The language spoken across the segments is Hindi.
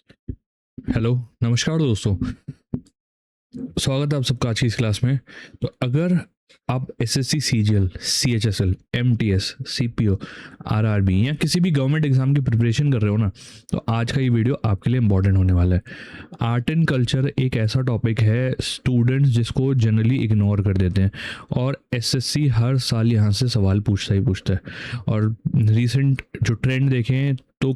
हेलो, नमस्कार दोस्तों। स्वागत है आप सबका आज की इस क्लास में। तो अगर आप SSC CGL, CHSL, MTS, CPO, RRB या किसी भी गवर्नमेंट एग्जाम की प्रिपरेशन कर रहे हो ना, तो आज का ये वीडियो आपके लिए इंपॉर्टेंट होने वाला है। आर्ट एंड कल्चर एक ऐसा टॉपिक है स्टूडेंट्स जिसको जनरली इग्नोर कर देते हैं, और एसएससी हर साल यहाँ से सवाल पूछता ही पूछता है। और रिसेंट जो ट्रेंड देखें तो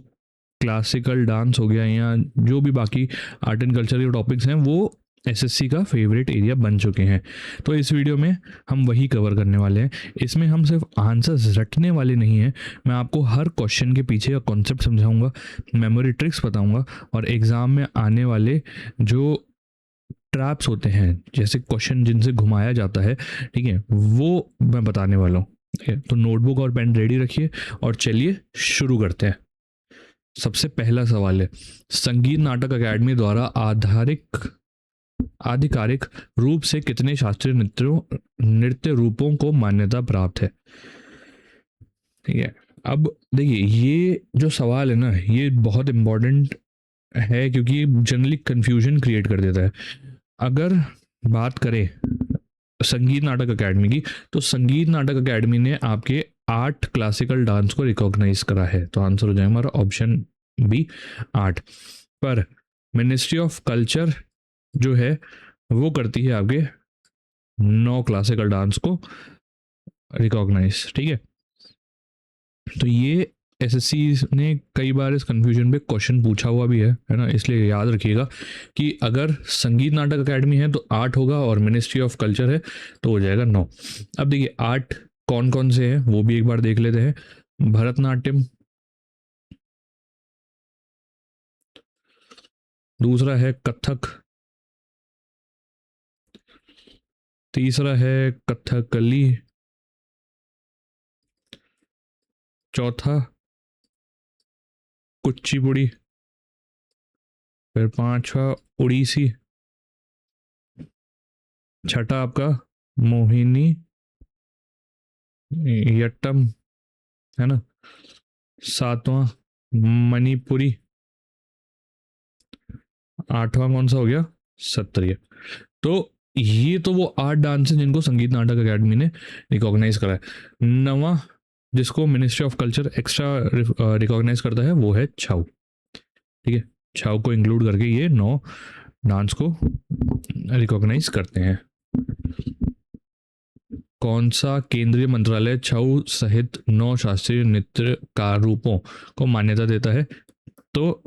क्लासिकल डांस हो गया या जो भी बाकी आर्ट एंड कल्चर के टॉपिक्स हैं वो एसएससी का फेवरेट एरिया बन चुके हैं। तो इस वीडियो में हम वही कवर करने वाले हैं। इसमें हम सिर्फ आंसर्स रटने वाले नहीं हैं, मैं आपको हर क्वेश्चन के पीछे का कॉन्सेप्ट समझाऊंगा, मेमोरी ट्रिक्स बताऊंगा, और एग्ज़ाम में आने वाले जो ट्रैप्स होते हैं, जैसे क्वेश्चन जिनसे घुमाया जाता है, ठीक है, वो मैं बताने वाला हूँ। ठीक है, तो नोटबुक और पेन रेडी रखिए और चलिए शुरू करते हैं। सबसे पहला सवाल है, संगीत नाटक अकेडमी द्वारा आधिकारिक रूप से कितने शास्त्रीय नृत्य रूपों को मान्यता प्राप्त है? ठीक है, अब देखिए ये जो सवाल है ना, ये बहुत इंपॉर्टेंट है क्योंकि जनरली कंफ्यूजन क्रिएट कर देता है। अगर बात करें संगीत नाटक अकेडमी की, तो संगीत नाटक अकेडमी ने आपके 8 क्लासिकल डांस को रिकॉग्नाइज करा है, तो आंसर हो जाएगा हमारा ऑप्शन बी 8। पर मिनिस्ट्री ऑफ कल्चर जो है वो करती है आपके 9 क्लासिकल डांस को रिकॉग्नाइज। ठीक है, तो ये एसएससी ने कई बार इस कंफ्यूजन पे क्वेश्चन पूछा हुआ भी है ना, इसलिए याद रखिएगा कि अगर संगीत नाटक अकेडमी है तो 8 होगा और मिनिस्ट्री ऑफ कल्चर है तो हो जाएगा 9। अब देखिए 8 कौन कौन से हैं वो भी एक बार देख लेते हैं। भरतनाट्यम, दूसरा है कथक, तीसरा है कथकली, चौथा कुचिपुड़ी, फिर पांचवा उड़ीसी, छठा आपका मोहिनी यट्टम, है ना, सातवां मणिपुरी, आठवां कौन सा हो गया, सत्रिय। तो ये तो वो 8 डांस हैं जिनको संगीत नाटक अकेडमी ने रिकॉग्नाइज करा है। नवा जिसको ministry of culture extra recognize करता है वो है छाऊ। ठीक है, छाऊ को इंक्लूड करके ये 9 डांस को रिकॉग्नाइज करते हैं। कौन सा केंद्रीय मंत्रालय छाऊ सहित 9 शास्त्रीय नृत्य का रूपों को मान्यता देता है? तो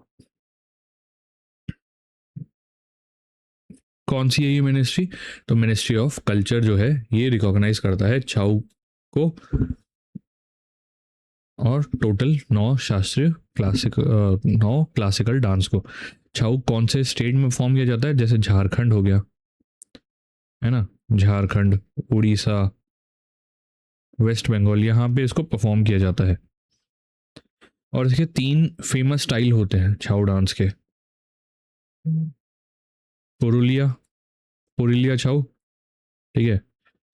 कौन सी है ये मिनिस्ट्री? तो मिनिस्ट्री ऑफ कल्चर जो है ये रिकॉग्नाइज करता है छाऊ को और टोटल 9 शास्त्रीय 9 क्लासिकल डांस को। छाऊ कौन से स्टेट में परफॉर्म किया जाता है? जैसे झारखंड हो गया, है ना, झारखंड, उड़ीसा, वेस्ट बंगाल, यहाँ पे इसको परफॉर्म किया जाता है। और इसके 3 फेमस स्टाइल होते हैं छाऊ डांस के। पुरुलिया, पुरुलिया छाऊ, ठीक है।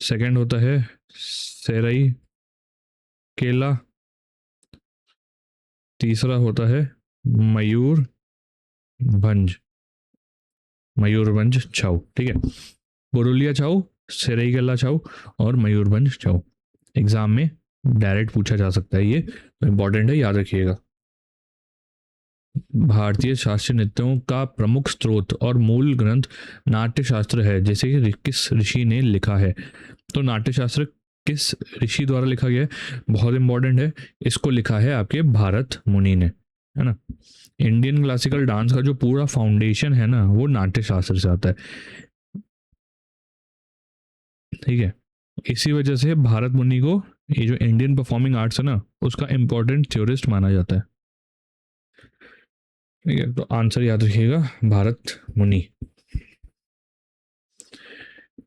सेकंड होता है सेरई केला, तीसरा होता है मयूर भंज, मयूरभंज छाऊ। ठीक है, पुरुलिया छाऊ, सेरईकेला छाऊ और मयूरभंज छाऊ। एग्जाम में डायरेक्ट पूछा जा सकता है, ये तो इंपॉर्टेंट है, याद रखिएगा। भारतीय शास्त्रीय नृत्यों का प्रमुख स्रोत और मूल ग्रंथ नाट्य शास्त्र है, जैसे कि किस ऋषि ने लिखा है? तो नाट्य शास्त्र किस ऋषि द्वारा लिखा गया है? बहुत इंपॉर्टेंट है, इसको लिखा है आपके भारत मुनि ने, है ना। इंडियन क्लासिकल डांस का जो पूरा फाउंडेशन है ना वो नाट्य शास्त्र से आता है। ठीक है, इसी वजह से भारत मुनि को ये जो इंडियन परफॉर्मिंग आर्ट्स है ना उसका इंपॉर्टेंट थ्योरिस्ट माना जाता है। ठीक है, तो आंसर याद रखिएगा भारत मुनि।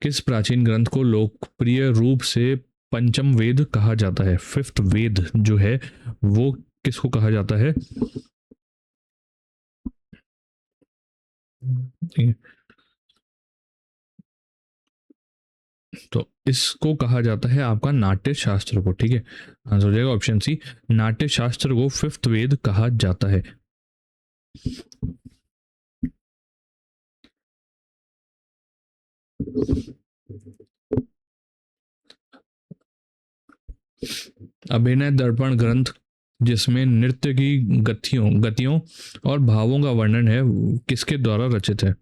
किस प्राचीन ग्रंथ को लोकप्रिय रूप से पंचम वेद कहा जाता है? 5th वेद जो है वो किसको कहा जाता है? तो इसको कहा जाता है आपका नाट्य शास्त्र को। ठीक है, आंसर हो जाएगा ऑप्शन सी, नाट्य शास्त्र को 5th वेद कहा जाता है। अभिनय दर्पण ग्रंथ जिसमें नृत्य की गतियों गतियों और भावों का वर्णन है किसके द्वारा रचित है?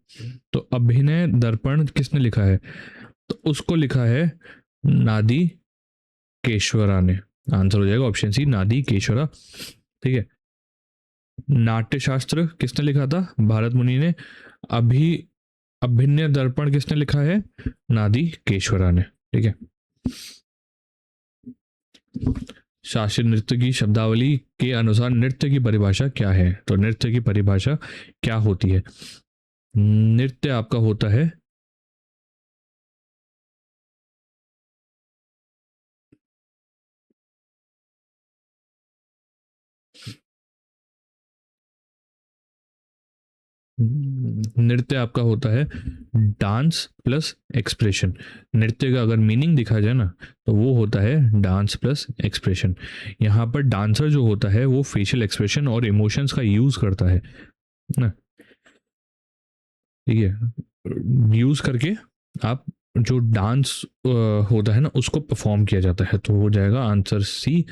तो अभिनय दर्पण किसने लिखा है? तो उसको लिखा है नादी केशवरा ने। आंसर हो जाएगा ऑप्शन सी, नादी केशवरा। ठीक है। नाट्यशास्त्र किसने लिखा था? भारत मुनि ने। अभी अभिनय दर्पण किसने लिखा है? नादी केशवरा ने। ठीक है। शास्त्रीय नृत्य की शब्दावली के अनुसार नृत्य की परिभाषा क्या है? तो नृत्य की परिभाषा क्या होती है? नृत्य आपका होता है नृत्य आपका होता है डांस प्लस एक्सप्रेशन। नृत्य का अगर मीनिंग दिखा जाए ना तो वो होता है डांस प्लस एक्सप्रेशन। यहाँ पर डांसर जो होता है वो फेशियल एक्सप्रेशन और इमोशंस का यूज करता है ना। ठीक है। यूज करके आप जो डांस होता है ना उसको परफॉर्म किया जाता है। तो हो जाएगा answer C,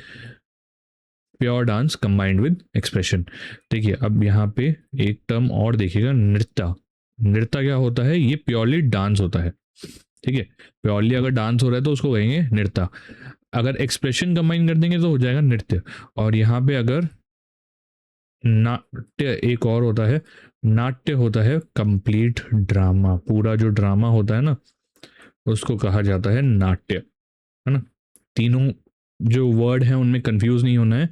pure dance combined with expression. देखिए अब यहाँ पे एक टर्म और देखिएगा, नृत्य। नृत्य क्या होता है? ये प्योरली डांस होता है। ठीक है। प्योरली अगर डांस हो रहा है तो उसको कहेंगे नृत्य। अगर एक्सप्रेशन कंबाइन कर देंगे तो हो जाएगा नृत्य। और यहाँ पे अगर नाट्य एक और होता है, नाट्य होता है कंप्लीट ड्रामा। पूरा जो ड्रामा होता है ना उसको कहा जाता है नाट्य, है ना। तीनों जो वर्ड हैं उनमें कंफ्यूज नहीं होना है,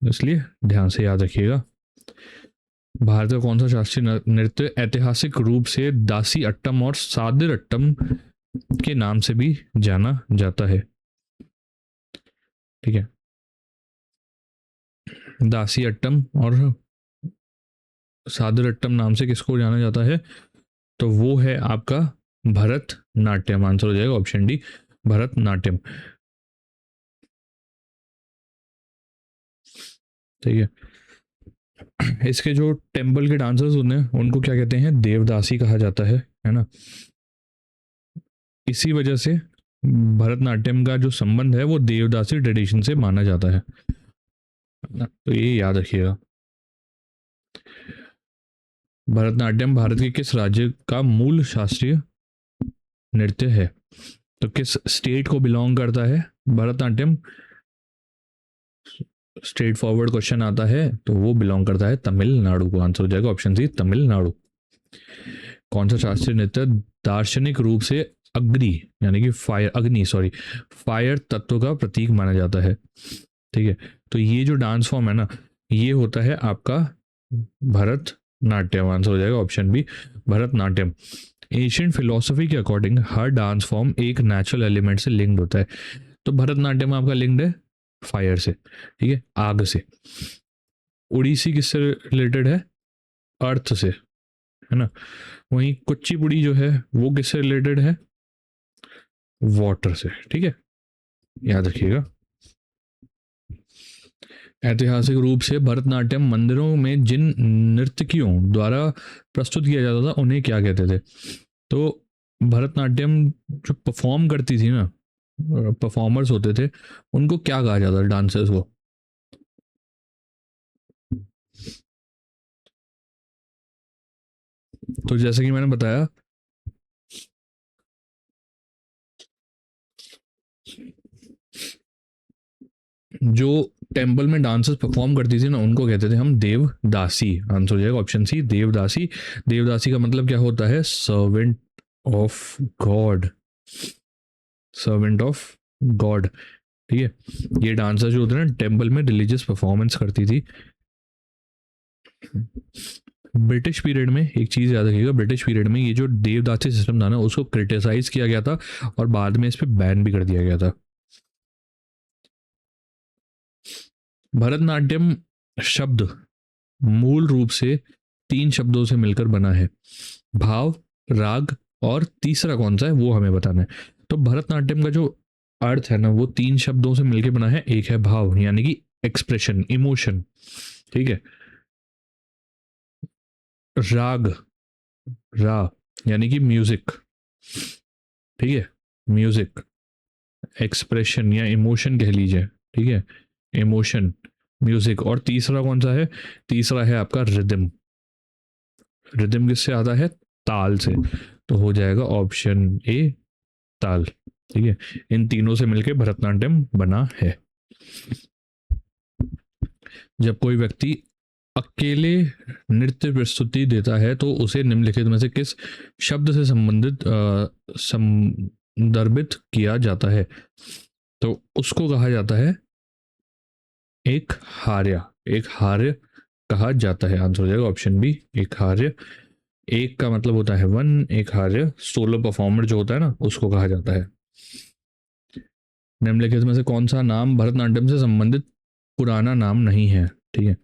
इसलिए ध्यान से याद रखिएगा। भारत का कौन सा शास्त्रीय नृत्य ऐतिहासिक रूप से दासी अट्टम और सादिर अट्टम के नाम से भी जाना जाता है? ठीक है। दासी अट्टम और सादिर अट्टम नाम से किसको जाना जाता है? तो वो है आपका भरतनाट्यम। आंसर हो जाएगा ऑप्शन डी, भरतनाट्यम। ठीक है। इसके जो टेम्पल के डांसर्स होते हैं उनको क्या कहते हैं? देवदासी कहा जाता है ना। इसी वजह से भरतनाट्यम का जो संबंध है वो देवदासी ट्रेडिशन से माना जाता है ना? तो ये याद रखिएगा। भरतनाट्यम भारत के किस राज्य का मूल शास्त्रीय नृत्य है? तो किस स्टेट को बिलोंग करता है भरतनाट्यम? स्ट्रेट फॉरवर्ड क्वेश्चन आता है तो वो बिलोंग करता है तमिलनाडु को। आंसर हो जाएगा ऑप्शन सी, तमिलनाडु। कौन सा शास्त्रीय नृत्य दार्शनिक रूप से अग्नि यानी कि फायर तत्व का प्रतीक माना जाता है? ठीक है। तो ये जो डांस फॉर्म है ना ये होता है आपका भरतनाट्यम। आंसर हो जाएगा option B, Bharatanatyam. Asian philosophy के अकॉर्डिंग हर डांस फॉर्म एक नेचुरल एलिमेंट से लिंक्ड होता है। तो भरतनाट्यम आपका लिंक्ड है फायर से, ठीक है, आग से। उड़ीसी किससे रिलेटेड है? अर्थ से, है ना। वहीं कुचिपुड़ी जो है वो किससे रिलेटेड है? वाटर से। ठीक है, याद रखिएगा। ऐतिहासिक रूप से भरतनाट्यम मंदिरों में जिन नर्तकियों द्वारा प्रस्तुत किया जाता था उन्हें क्या कहते थे? तो भरतनाट्यम जो परफॉर्म करती थी ना, परफॉर्मर्स होते थे, उनको क्या कहा जाता था? डांसर्स को। तो जैसे कि मैंने बताया, जो टेम्पल में डांसर्स परफॉर्म करती थी ना उनको कहते थे हम देवदासी। आंसर हो जाएगा ऑप्शन सी, देवदासी। देवदासी का मतलब क्या होता है? Servant of God, servant of God. ठीक है। ये डांसर जो होते हैं ना टेम्पल में रिलीजियस परफॉर्मेंस करती थी। ब्रिटिश पीरियड में एक चीज याद रखिएगा, ब्रिटिश पीरियड में ये जो देवदासी सिस्टम था ना उसको क्रिटिसाइज किया गया था और बाद में इस पर बैन भी कर दिया गया था। भरतनाट्यम शब्द मूल रूप से 3 शब्दों से मिलकर बना है, भाव, राग और तीसरा कौन सा है वो हमें बताना है। तो भरतनाट्यम का जो अर्थ है ना वो 3 शब्दों से मिलकर बना है। एक है भाव यानी कि एक्सप्रेशन, इमोशन। ठीक है। राग, रा यानी कि म्यूजिक। ठीक है, म्यूजिक, एक्सप्रेशन या इमोशन कह लीजिए, ठीक है, इमोशन, म्यूजिक। और तीसरा कौन सा है? तीसरा है आपका रिदम। रिदम किससे आता है? ताल से। तो हो जाएगा ऑप्शन ए, ताल। ठीक है, इन तीनों से मिलके भरतनाट्यम बना है। जब कोई व्यक्ति अकेले नृत्य प्रस्तुति देता है तो उसे निम्नलिखित में से किस शब्द से संबंधित संदर्भित किया जाता है? तो उसको कहा जाता है एक हार्य। एक हार्य कहा जाता है। आंसर हो जाएगा ऑप्शन बी, एक हार्य। एक का मतलब होता है वन, एक हार्य सोलो परफॉर्मर जो होता है ना, उसको कहा जाता है। निम्नलिखित में से कौन सा नाम भरतनाट्यम से संबंधित पुराना नाम नहीं है? ठीक है,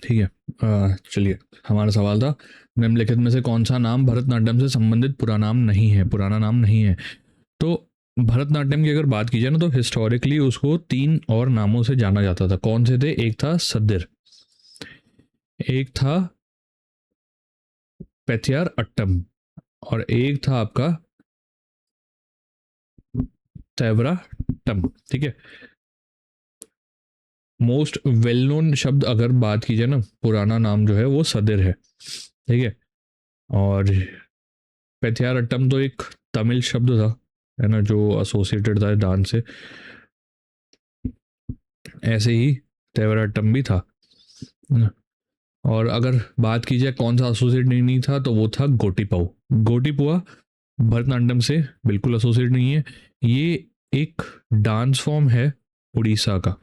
ठीक है। चलिए, हमारा सवाल था निम्नलिखित में से कौन सा नाम भरतनाट्यम से संबंधित पुराना नाम नहीं है? पुराना नाम नहीं है। तो भरतनाट्यम की अगर बात की जाए ना, तो हिस्टोरिकली उसको तीन और नामों से जाना जाता था। कौन से थे? एक था सदिर, एक था पैथियार अट्टम, और एक था आपका तैवराटम। ठीक है, मोस्ट वेल नोन शब्द अगर बात की जाए ना, पुराना नाम जो है वो सदिर है। ठीक है, और पैथियारट्टम तो एक तमिल शब्द था, है ना, जो एसोसिएटेड था डांस से। ऐसे ही तेवराटम भी था, है ना। और अगर बात की जाए कौन सा एसोसिएट नहीं था, तो वो था गोटीपाऊ। गोटीपुआ भरतनाट्यम से बिल्कुल एसोसिएट नहीं है। ये एक डांस फॉर्म है उड़ीसा का।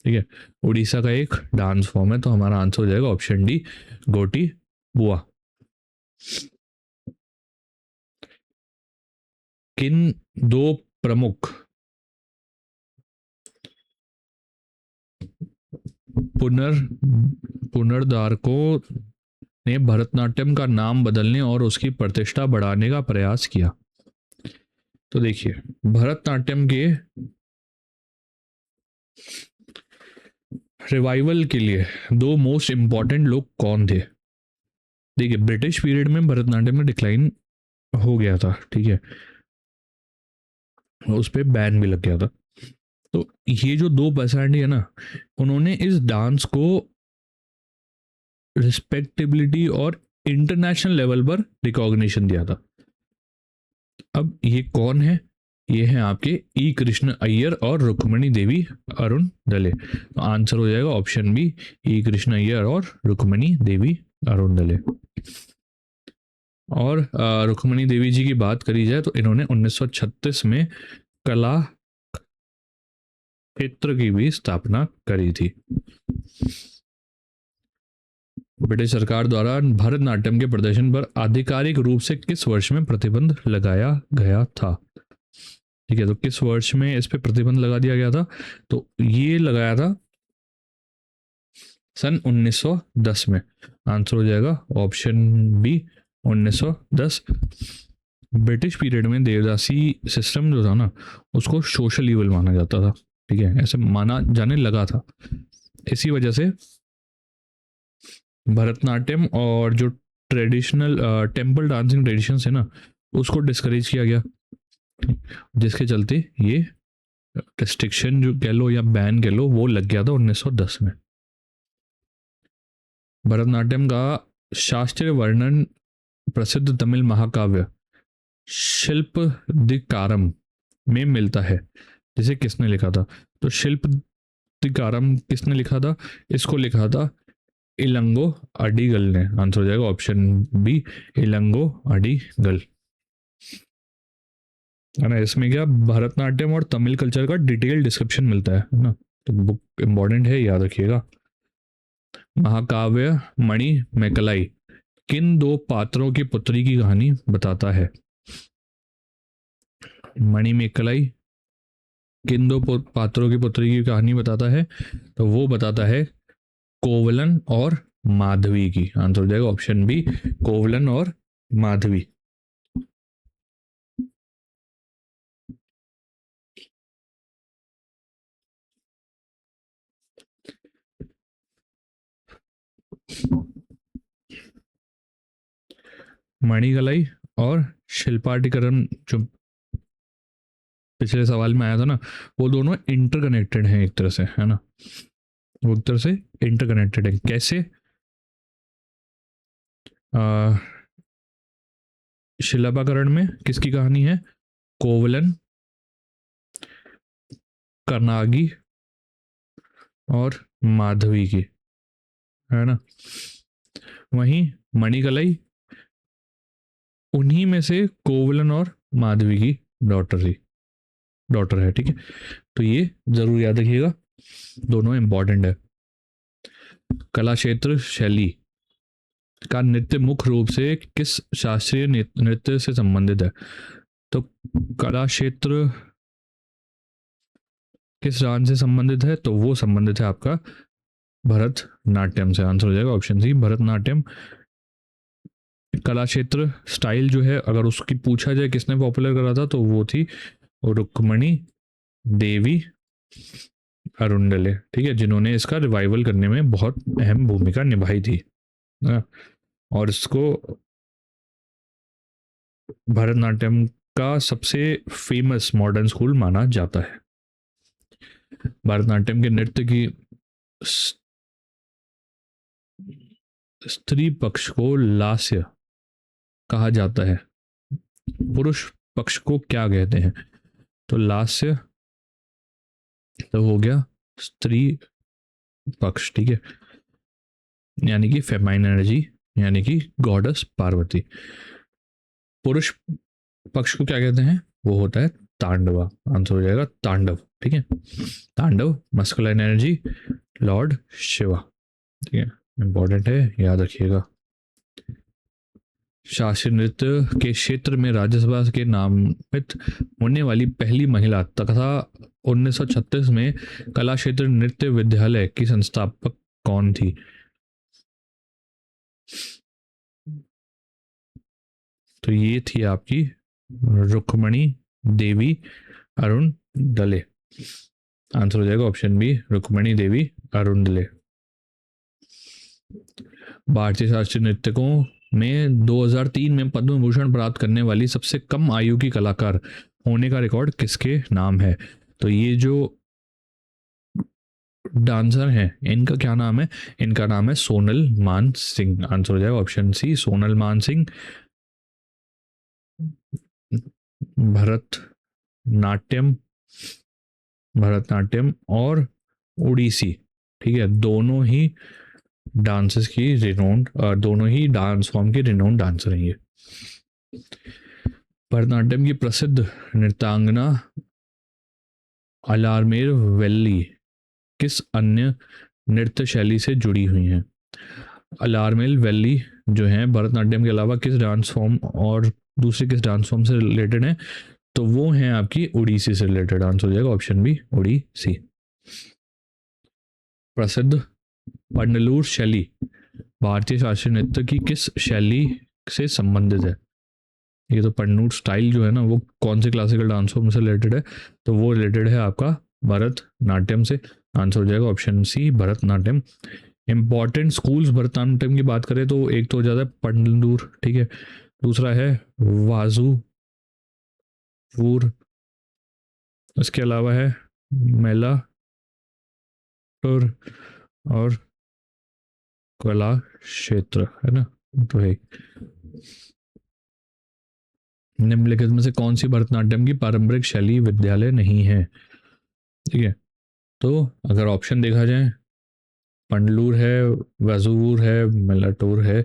ठीक है, उड़ीसा का एक डांस फॉर्म है। तो हमारा आंसर हो जाएगा ऑप्शन डी, गोटी बुआ। किन दो प्रमुख पुनर्धारकों ने भरतनाट्यम का नाम बदलने और उसकी प्रतिष्ठा बढ़ाने का प्रयास किया? तो देखिए, भरतनाट्यम के रिवाइवल के लिए दो मोस्ट इंपॉर्टेंट लोग कौन थे? देखिए, ब्रिटिश पीरियड में भरतनाट्यम में डिक्लाइन हो गया था। ठीक है, उस पर बैन भी लग गया था। तो ये जो दो पर्सनैलिटी है ना, उन्होंने इस डांस को रिस्पेक्टेबिलिटी और इंटरनेशनल लेवल पर रिकॉग्निशन दिया था। अब ये कौन है? ये हैं आपके ई कृष्ण अय्यर और रुक्मणी देवी अरुण दले। तो आंसर हो जाएगा ऑप्शन बी, ई कृष्ण अय्यर और रुक्मणी देवी अरुण दले। और रुक्मणी देवी जी की बात करी जाए तो इन्होंने 1936 में कला क्षेत्र की भी स्थापना करी थी। ब्रिटिश सरकार द्वारा भरतनाट्यम के प्रदर्शन पर आधिकारिक रूप से किस वर्ष में प्रतिबंध लगाया गया था? ठीक है, तो किस वर्ष में इस पे प्रतिबंध लगा दिया गया था? तो ये लगाया था सन 1910 में। आंसर हो जाएगा ऑप्शन बी, 1910। ब्रिटिश पीरियड में देवदासी सिस्टम जो था ना, उसको सोशल इवल माना जाता था। ठीक है, ऐसे माना जाने लगा था। इसी वजह से भरतनाट्यम और जो ट्रेडिशनल टेम्पल डांसिंग ट्रेडिशंस है ना, उसको डिस्करेज किया गया, जिसके चलते ये रिस्ट्रिक्शन जो कह लो या बैन कह लो, वो लग गया था 1910 में। भरतनाट्यम का शास्त्रीय वर्णन प्रसिद्ध तमिल महाकाव्य शिल्प दिकारम में मिलता है, जिसे किसने लिखा था? तो शिल्प दिकारम किसने लिखा था? इसको लिखा था इलंगो अडिगल ने। आंसर हो जाएगा ऑप्शन बी, इलंगो अडिगल, है ना। इसमें क्या भरतनाट्यम और तमिल कल्चर का डिटेल डिस्क्रिप्शन मिलता है ना, तो बुक इंपॉर्टेंट है, याद रखिएगा। महाकाव्य मणि मेकलाई किन दो पात्रों की पुत्री की कहानी बताता है? मणि मेकलाई किन दो पात्रों की पुत्री की कहानी बताता है? तो वो बताता है कोवलन और माधवी की। आंसर हो जाएगा ऑप्शन बी, कोवलन और माधवी। मणिकलाई और शिल्पाटिकरण जो पिछले सवाल में आया था ना, वो दोनों इंटरकनेक्टेड हैं एक तरह से, है ना। वो एक तरह से इंटरकनेक्टेड है। कैसे? शिलापाकरण में किसकी कहानी है? कोवलन, कर्नागी और माधवी की, है ना। वहीं मणिकलाई उन्हीं में से कोवलन और माधवी की डॉटर है, ठीक है। तो ये जरूर याद रखिएगा, दोनों इंपॉर्टेंट है। कला क्षेत्र शैली का नृत्य मुख्य रूप से किस शास्त्रीय नृत्य से संबंधित है? तो कला क्षेत्र किस डांस से संबंधित है? तो वो संबंधित है आपका भरतनाट्यम से। आंसर हो जाएगा ऑप्शन सी, भरतनाट्यम। कला क्षेत्र स्टाइल जो है, अगर उसकी पूछा जाए किसने पॉपुलर करा था, तो वो थी रुक्मणी देवी अरुंडले, ठीक है, जिन्होंने इसका रिवाइवल करने में बहुत अहम भूमिका निभाई थी। और इसको भरतनाट्यम का सबसे फेमस मॉडर्न स्कूल माना जाता है। भरतनाट्यम के नृत्य की स्त्री पक्ष को लास्य कहा जाता है, पुरुष पक्ष को क्या कहते हैं? तो लास्य तो हो गया स्त्री पक्ष, ठीक है, यानी कि फेमाइन एनर्जी, यानी कि गॉडेस पार्वती। पुरुष पक्ष को क्या कहते हैं? वो होता है तांडवा। आंसर हो जाएगा तांडव, ठीक है। तांडव मस्कुलाइन एनर्जी, लॉर्ड शिवा, ठीक है, इंपॉर्टेंट है, याद रखिएगा। शास्त्रीय नृत्य के क्षेत्र में राज्यसभा के नामित होने वाली पहली महिला तथा 1936 में कला क्षेत्र नृत्य विद्यालय की संस्थापक कौन थी? तो ये थी आपकी रुक्मणी देवी अरुण दले। आंसर हो जाएगा ऑप्शन बी, रुक्मणी देवी अरुण दले। भारतीय शास्त्रीय नृत्यकों में 2003 में पद्म भूषण प्राप्त करने वाली सबसे कम आयु की कलाकार होने का रिकॉर्ड किसके नाम है? तो ये जो डांसर हैं, इनका क्या नाम है? इनका नाम है सोनल मान सिंह। आंसर हो जाएगा ऑप्शन सी, सोनल मान सिंह। भरतनाट्यम और उड़ीसी, ठीक है, दोनों ही डांसेस की रिनोन्ड, दोनों ही डांस फॉर्म की रिनोन्ड डांसर हैं ये। भरतनाट्यम की प्रसिद्ध नृत्यांगना अलारमेर वेल्ली किस अन्य नृत्य शैली से जुड़ी हुई हैं? अलारमेल वैली जो है भरतनाट्यम के अलावा किस डांस फॉर्म और दूसरे किस डांस फॉर्म से रिलेटेड है? तो वो हैं आपकी उड़ीसी से रिलेटेड। आंसर हो जाएगा ऑप्शन बी, उड़ीसी। प्रसिद्ध पंडलूर शैली भारतीय शास्त्रीय नृत्य की किस शैली से संबंधित है? ये तो पन्नूर स्टाइल जो है ना, वो कौन से क्लासिकल डांस फॉर्म से रिलेटेड है? तो वो रिलेटेड है आपका भरतनाट्यम से। आंसर हो जाएगा option C, Bharatanatyam. Important schools Bharatanatyam की बात करें तो एक तो हो जाता है पंडलूर, ठीक है, दूसरा है वाजूपुर, इसके अलावा है मेलाटुर और कला क्षेत्र, है ना। तो है निम्नलिखित में से कौन सी भरतनाट्यम की पारंपरिक शैली विद्यालय नहीं है? ठीक है, तो अगर ऑप्शन देखा जाए पंडलूर है, वजूर है, मेलाटोर है,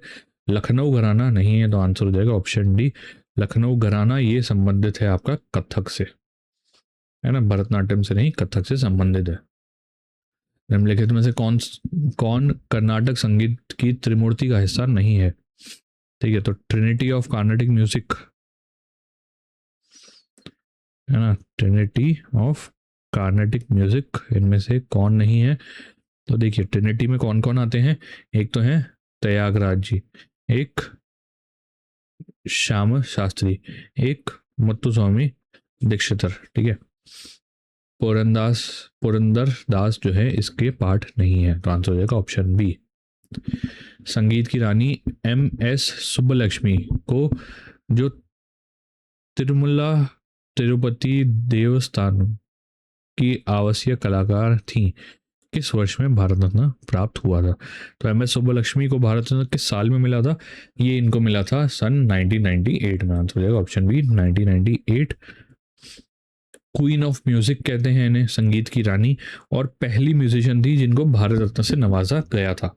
लखनऊ घराना नहीं है, तो आंसर हो जाएगा ऑप्शन डी लखनऊ घराना। ये संबंधित है आपका कथक से, है ना, भरतनाट्यम से नहीं, कथक से संबंधित है। निम्नलिखित में से कौन कौन कर्नाटक संगीत की त्रिमूर्ति का हिस्सा नहीं है? ठीक है, तो ट्रिनिटी ऑफ कार्नेटिक म्यूजिक, है ना, ट्रिनिटी ऑफ कार्नेटिक म्यूजिक, इनमें से कौन नहीं है? तो देखिए ट्रिनिटी में कौन कौन आते हैं, एक तो है त्यागराज जी, एक श्याम शास्त्री, एक मुत्तुस्वामी दीक्षितर। ठीक है, पुरंदर दास जो है इसके पाठ नहीं है, तो आंसर हो जाएगा ऑप्शन बी। संगीत की रानी एम एस सुब्बलक्ष्मी को जो तिरुमला तिरुपति देवस्थान की आवासीय कलाकार थी, किस वर्ष में भारत रत्न प्राप्त हुआ था? तो एम एस सुब्बलक्ष्मी को भारत रत्न किस साल में मिला था? ये इनको मिला था सन 1998 में, आंसर हो जाएगा option B 1998। Queen of music कहते हैं इन्हें, संगीत की रानी, और पहली म्यूजिशियन थी जिनको भारत रत्न से नवाजा गया था।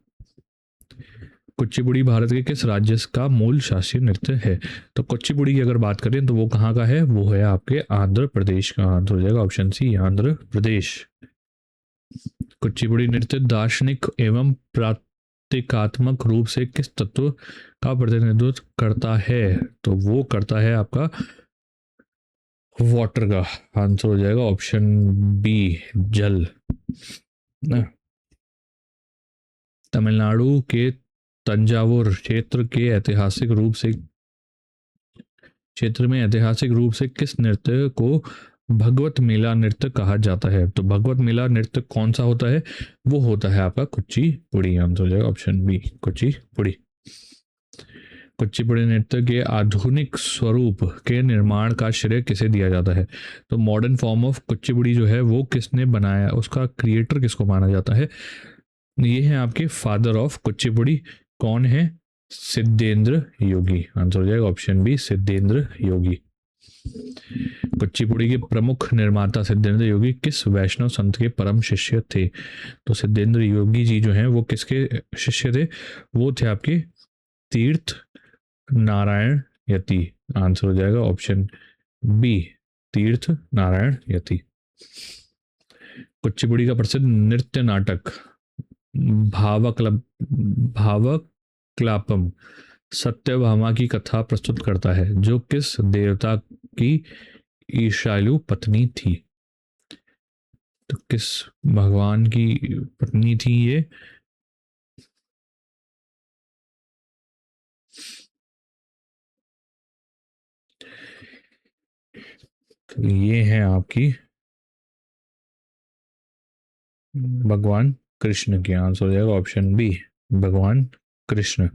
कुचिपुड़ी भारत के किस राज्य का मूल शास्त्रीय नृत्य है? तो कुचिपुड़ी की अगर बात करें तो वो कहाँ का है? वो है आपके आंध्र प्रदेश का, आंसर हो जाएगा ऑप्शन सी आंध्र प्रदेश। कुचिपुड़ी नृत्य दार्शनिक एवं प्रतीकात्मक रूप से किस तत्व का प्रतिनिधित्व करता है? तो वो करता है आपका वाटर का, आंसर हो जाएगा ऑप्शन बी जल। तमिलनाडु के तंजावुर क्षेत्र में ऐतिहासिक रूप से किस नृत्य को भगवत मेला नृत्य कहा जाता है? तो भगवत मेला नृत्य कौन सा होता है? वो होता है आपका कुचिपुड़ी, आंसर हो जाएगा ऑप्शन बी कुचिपुड़ी। कुचिपुड़ी नृत्य के आधुनिक स्वरूप के निर्माण का श्रेय किसे दिया जाता है? तो मॉडर्न फॉर्म ऑफ कुचिपुड़ी जो है वो किसने बनाया, उसका क्रिएटर किसको माना जाता है? ये है आपके फादर ऑफ कुचिपुड़ी, कौन है? सिद्धेंद्र योगी, आंसर हो जाएगा ऑप्शन बी सिद्धेंद्र योगी। कुचिपुड़ी के प्रमुख निर्माता सिद्धेंद्र योगी किस वैष्णव संत के परम शिष्य थे? तो सिद्धेंद्र योगी जी जो हैं वो किसके शिष्य थे? वो थे आपके तीर्थ नारायण यति, आंसर हो जाएगा ऑप्शन बी तीर्थ नारायण यति। कुचिपुड़ी का प्रसिद्ध नृत्य नाटक भावक्लापम सत्यभामा की कथा प्रस्तुत करता है, जो किस देवता की ईशालु पत्नी थी? तो किस भगवान की पत्नी थी ये? तो ये है आपकी भगवान कृष्ण की, आंसर हो जाएगा ऑप्शन बी भगवान कृष्ण।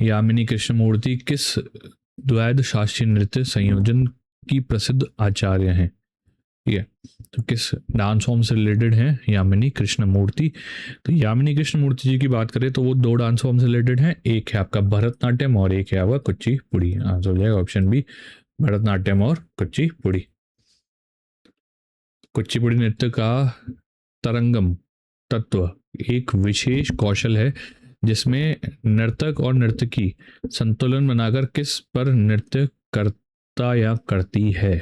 यामिनी कृष्णमूर्ति किस द्वैध शास्त्रीय नृत्य संयोजन की प्रसिद्ध आचार्य हैं? ठीक है, तो किस डांस फॉर्म से रिलेटेड है यामिनी कृष्णमूर्ति? तो यामिनी कृष्णमूर्ति जी की बात करें तो वो दो डांस फॉर्म से रिलेटेड है, एक है आपका भरतनाट्यम और एक है आपका कुचिपुड़ी, आंसर हो जाएगा ऑप्शन बी भरतनाट्यम और कुचिपुड़ी। कुचिपुड़ी नृत्य का तरंगम तत्व एक विशेष कौशल है जिसमें नर्तक और नर्तकी संतुलन बनाकर किस पर नृत्य करता या करती है?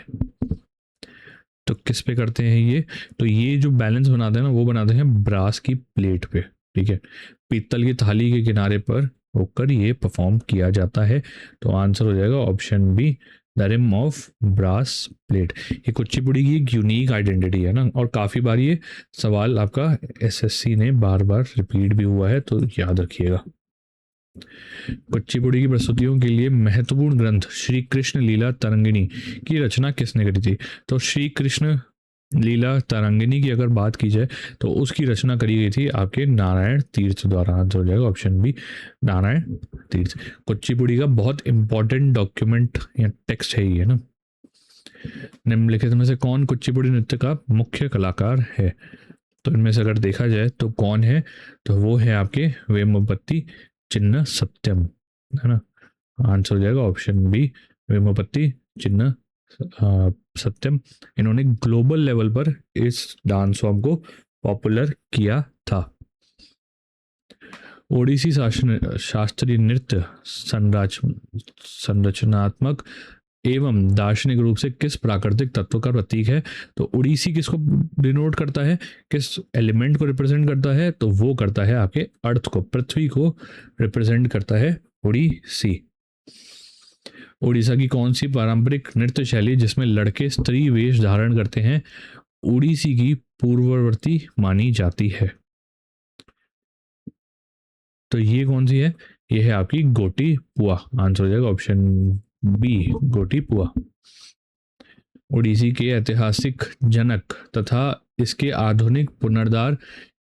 तो किस पे करते हैं ये? तो ये जो बैलेंस बनाते हैं ना वो बनाते हैं ब्रास की प्लेट पे, ठीक है, पीतल की थाली के किनारे पर होकर ये परफॉर्म किया जाता है, तो आंसर हो जाएगा option B the rim of brass plate. ये कुचिपुड़ी की एक यूनिक आइडेंटिटी है ना, और काफ़ी बार ये सवाल आपका एसएससी ने बार बार रिपीट भी हुआ है, तो याद रखिएगा। कुचिपुड़ी की प्रस्तुतियों के लिए महत्वपूर्ण ग्रंथ श्री कृष्ण लीला तरंगिणी की रचना किसने करी थी? तो श्री कृष्ण लीला तरंगिणी की अगर बात की जाए तो उसकी रचना करी गई थी आपके नारायण तीर्थ द्वारा, आंसर हो जाएगा ऑप्शन बी नारायण तीर्थ। कुचिपुड़ी का बहुत इंपॉर्टेंट डॉक्यूमेंट या टेक्स्ट है ये ना। निम्नलिखित में से कौन कुचिपुड़ी नृत्य का मुख्य कलाकार है? तो इनमें से अगर देखा जाए तो कौन है, तो वो है आपके वेमुपत्ति चिन्ना सत्यम, है ना, आंसर हो जाएगा ऑप्शन बी वेमुपत्ति चिन्ना सत्यम, इन्होंने ग्लोबल लेवल पर इस डांस फॉर्म को पॉपुलर किया था। ओडिसी शास्त्रीय नृत्य संरचनात्मक एवं दार्शनिक रूप से किस प्राकृतिक तत्व का प्रतीक है? तो ओडिसी किसको डिनोट करता है, किस एलिमेंट को रिप्रेजेंट करता है? तो वो करता है आपके अर्थ को, पृथ्वी को रिप्रेजेंट करता है ओडिसी। उड़ीसा की कौन सी पारंपरिक नृत्य शैली जिसमें लड़के स्त्री वेश धारण करते हैं ओडिसी की पूर्ववर्ती मानी जाती है? तो ये कौन सी है? ये है आपकी गोटी पुआ। आंसर हो जाएगा ऑप्शन बी, गोटी पुआ। ओडिसी के ऐतिहासिक जनक तथा इसके आधुनिक पुनरुद्धार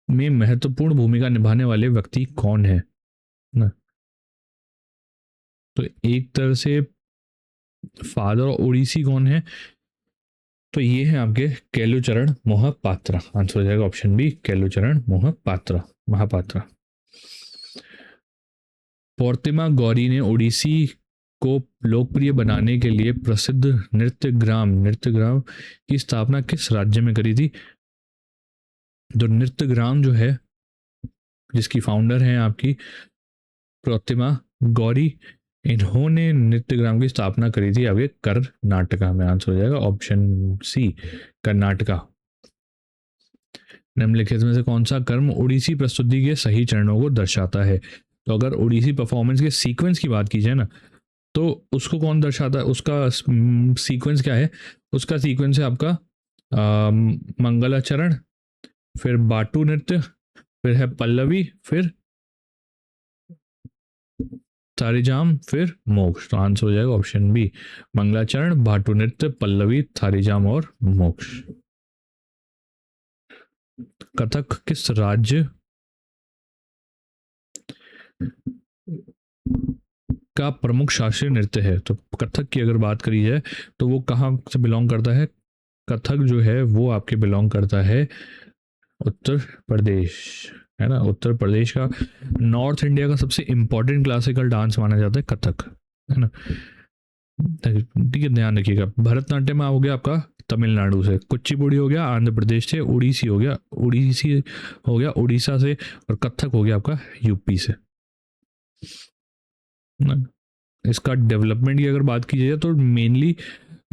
में महत्वपूर्ण भूमिका निभाने वाले व्यक्ति कौन है ना? तो एक तरह से फादर ओडिसी कौन है? तो ये है आपके केलुचरण मोहपात्रा। आंसर हो जाएगा ऑप्शन बी, केलुचरण महापात्रा। पोर्तिमा गौरी ने ओडिसी को लोकप्रिय बनाने के लिए प्रसिद्ध नृत्यग्राम की स्थापना किस राज्य में करी थी? जो नृत्यग्राम जो है जिसकी फाउंडर हैं आपकी पोर्तिमा गौरी, इन्होंने नृत्यग्राम की स्थापना करी थी आपके कर्नाटका में। आंसर हो जाएगा ऑप्शन सी, कर्नाटका। निम्नलिखित में से कौन सा कर्म ओडिसी प्रस्तुति के सही चरणों को दर्शाता है? तो अगर ओडिसी परफॉर्मेंस के सीक्वेंस की बात की जाए ना, तो उसको कौन दर्शाता है? उसका सीक्वेंस क्या है? उसका सीक्वेंस है आपका मंगलाचरण, फिर बाटू नृत्य, फिर है पल्लवी, फिर थारीजाम, फिर मोक्ष। तो आंसर हो जाएगा ऑप्शन बी, मंगलाचरण, बाटू नृत्य, पल्लवी, थारीजाम और मोक्ष। कथक किस राज्य का प्रमुख शास्त्रीय नृत्य है? तो कथक की अगर बात करी जाए तो वो कहाँ से बिलोंग करता है? कथक जो है वो आपके बिलोंग करता है उत्तर प्रदेश, है ना? उत्तर प्रदेश का, नॉर्थ इंडिया का सबसे इंपॉर्टेंट क्लासिकल डांस माना जाता है कथक, है ना? ठीक है, ध्यान रखिएगा। भरतनाट्यम हो गया आपका तमिलनाडु से, कुचिपुड़ी हो गया आंध्र प्रदेश से, ओडिसी हो गया उड़ीसा से, और कथक हो गया आपका यूपी से। इसका डेवलपमेंट की अगर बात की जाए तो मेनली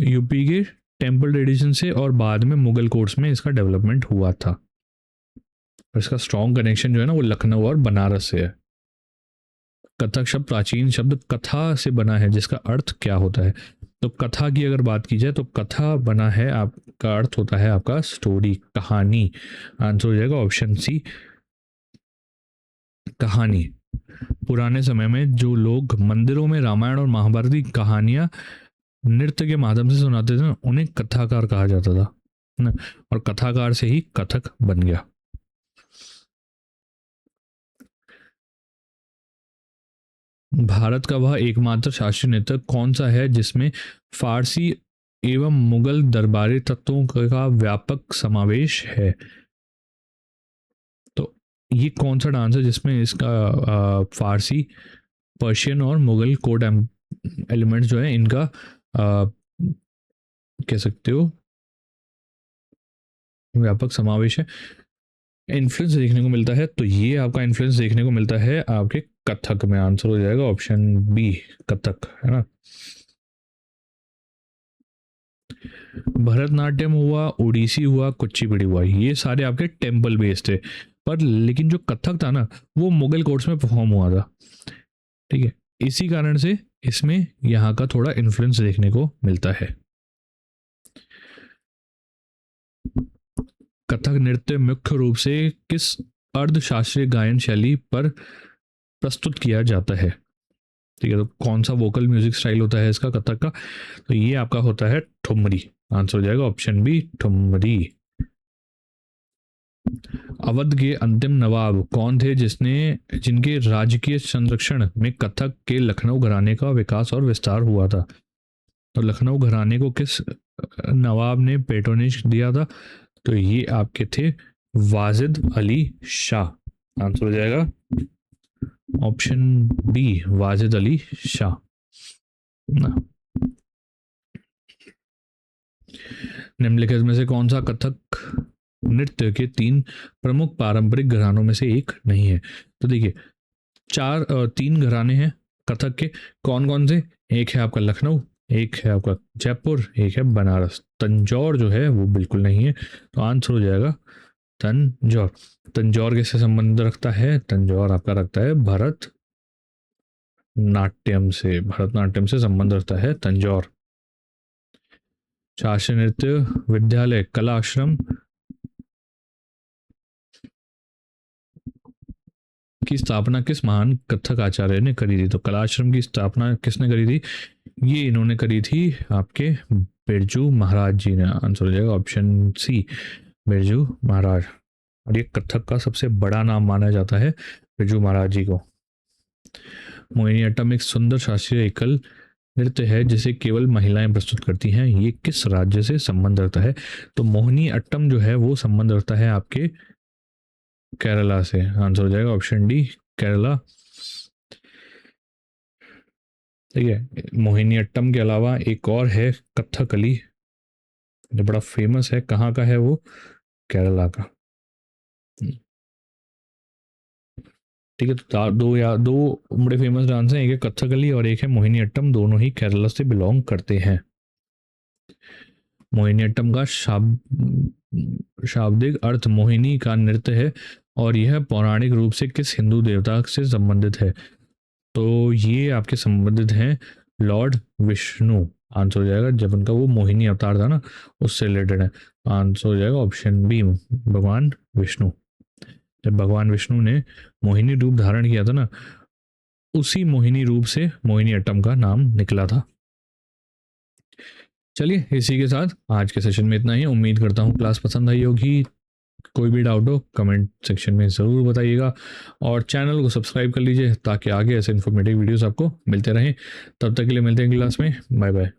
यूपी के टेम्पल ट्रेडिशन से और बाद में मुगल कोर्ट्स में इसका डेवलपमेंट हुआ था। और इसका स्ट्रॉन्ग कनेक्शन जो है ना वो लखनऊ और बनारस से है। कथक शब्द प्राचीन शब्द कथा से बना है जिसका अर्थ क्या होता है? तो कथा की अगर बात की जाए तो कथा बना है, आपका अर्थ होता है आपका स्टोरी, कहानी। आंसर हो जाएगा ऑप्शन सी, कहानी। पुराने समय में जो लोग मंदिरों में रामायण और महाभारत की कहानियां नृत्य के माध्यम से सुनाते थे ना, उन्हें कथाकार कहा जाता था ना, और कथाकार से ही कथक बन गया। भारत का वह एकमात्र शास्त्रीय नृत्य कौन सा है जिसमें फारसी एवं मुगल दरबारी तत्वों का व्यापक समावेश है? तो ये कौन सा डांस है जिसमें इसका फारसी, पर्शियन और मुगल कोड एलिमेंट्स जो है इनका कह सकते हो व्यापक समावेश है, इन्फ्लुएंस देखने को मिलता है? तो ये आपका इन्फ्लुएंस देखने को मिलता है आपके कथक में। आंसर हो जाएगा ऑप्शन बी, कथक, है ना? भरतनाट्यम हुआ, ओडिसी हुआ, कुचिपुड़ी हुआ, ये सारे आपके टेम्पल बेस्ड थे, पर लेकिन जो कथक था ना वो मुगल कोर्ट्स में परफॉर्म हुआ था। ठीक है, इसी कारण से इसमें यहाँ का थोड़ा इन्फ्लुएंस देखने को मिलता है। कथक नृत्य मुख्य रूप से किस अर्धशास्त्रीय गायन शैली पर प्रस्तुत किया जाता है? ठीक है, तो कौन सा वोकल म्यूजिक स्टाइल होता है इसका कथक का? तो ये आपका होता है ठुमरी। आंसर हो जाएगा ऑप्शन बी, ठुमरी। अवध के अंतिम नवाब कौन थे जिनके राजकीय संरक्षण में कथक के लखनऊ घराने का विकास और विस्तार हुआ था? तो लखनऊ घराने को किस नवाब ने पेट्रोनेज दिया था? तो ये आपके थे वाजिद अली शाह। आंसर हो जाएगा ऑप्शन बी, वाजिद अली शाह ना। निम्नलिखित में से कौन सा कथक नृत्य के 3 प्रमुख पारंपरिक घरानों में से एक नहीं है? तो देखिए 3 घराने हैं कथक के, कौन कौन से? एक है आपका लखनऊ, एक है आपका जयपुर, एक है बनारस। तंजौर जो है वो बिल्कुल नहीं है, तो आंसर हो जाएगा तंजौर। तंजौर किससे संबंध रखता है? तंजौर आपका रखता है भरतनाट्यम से, भरतनाट्यम से संबंध रखता है तंजौर। शास्त्रीय नृत्य विद्यालय कला आश्रम की स्थापना किस महान कथक आचार्य ने करी थी? तो कला आश्रम की स्थापना किसने करी थी? ये इन्होंने करी थी आपके बिरजू महाराज जी ने। आंसर हो जाएगा ऑप्शन सी, बिरजू महाराज। और ये कथक का सबसे बड़ा नाम माना जाता है बिरजू महाराज जी को। मोहिनीअट्टम एक सुंदर शास्त्रीय एकल नृत्य है जिसे केवल महिलाएं प्रस्तुत करती हैं। ये किस राज्य से संबंध रखता है? तो मोहिनीअट्टम जो है वो संबंध रखता है आपके केरला से। आंसर हो जाएगा ऑप्शन डी, केरला। ठीक है, मोहिनीअट्टम के अलावा एक और है कथकली जो बड़ा फेमस है, कहाँ का है वो? केरला का। ठीक है, तो दो बड़े फेमस डांस हैं, एक है कथकली और एक है मोहिनीअट्टम, दोनों ही केरला से बिलोंग करते हैं। मोहिनीअट्टम का शाब्दिक अर्थ मोहिनी का नृत्य है और यह पौराणिक रूप से किस हिंदू देवता से संबंधित है? तो ये आपके संबंधित हैं लॉर्ड विष्णु। आंसर हो जाएगा, जब उनका वो मोहिनी अवतार था ना, उससे रिलेटेड है। आंसर हो जाएगा ऑप्शन बी, भगवान विष्णु। जब भगवान विष्णु ने मोहिनी रूप धारण किया था ना, उसी मोहिनी रूप से मोहिनीअट्टम का नाम निकला था। चलिए, इसी के साथ आज के सेशन में इतना ही। उम्मीद करता हूँ क्लास पसंद आई होगी। कोई भी डाउट हो कमेंट सेक्शन में ज़रूर बताइएगा और चैनल को सब्सक्राइब कर लीजिए ताकि आगे ऐसे इन्फॉर्मेटिव वीडियोस आपको मिलते रहें। तब तक के लिए मिलते हैं क्लास में। Bye bye.